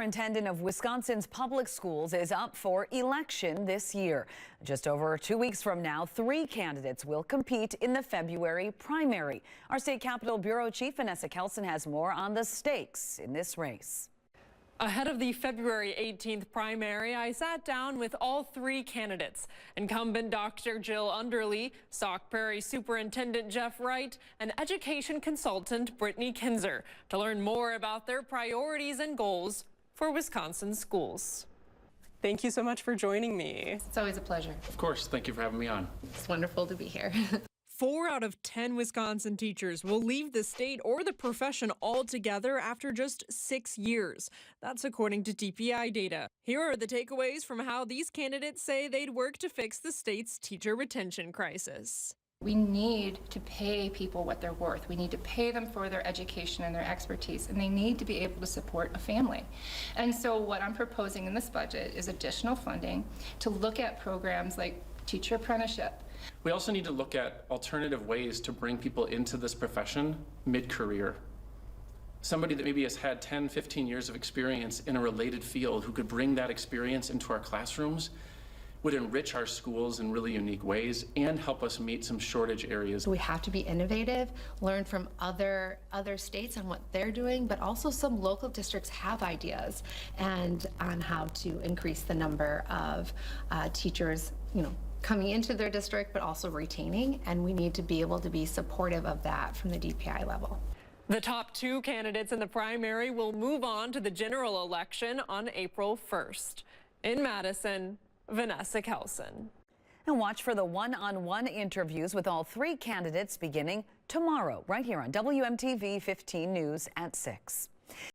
superintendent of Wisconsin's public schools is up for election this year. Just over 2 weeks from now, 3 candidates will compete in the February primary. Our state Capitol Bureau Chief Vanessa Kelson has more on the stakes in this race. Ahead of the February 18th primary, I sat down with all 3 candidates: incumbent Dr. Jill Underly, Sauk Prairie Superintendent Jeff Wright, and education consultant Brittany Kinzer, to learn more about their priorities and goals for Wisconsin schools. Thank you so much for joining me. It's always a pleasure. Of course. Thank you for having me on. It's wonderful to be here. 4 out of 10 Wisconsin teachers will leave the state or the profession altogether after just 6 years. That's according to DPI data. Here are the takeaways from how these candidates say they'd work to fix the state's teacher retention crisis. We need to pay people what they're worth. We need to pay them for their education and their expertise, and they need to be able to support a family. And so what I'm proposing in this budget is additional funding to look at programs like teacher apprenticeship. We also need to look at alternative ways to bring people into this profession mid-career. Somebody that maybe has had 10, 15 years of experience in a related field who could bring that experience into our classrooms would enrich our schools in really unique ways and help us meet some shortage areas. We have to be innovative, learn from other states on what they're doing, but also some local districts have ideas and on how to increase the number of teachers, coming into their district, but also retaining, and we need to be able to be supportive of that from the DPI level. The top 2 candidates in the primary will move on to the general election on April 1st. In Madison, Vanessa Kelson. And watch for the one-on-one interviews with all 3 candidates beginning tomorrow, right here on WMTV 15 News at 6.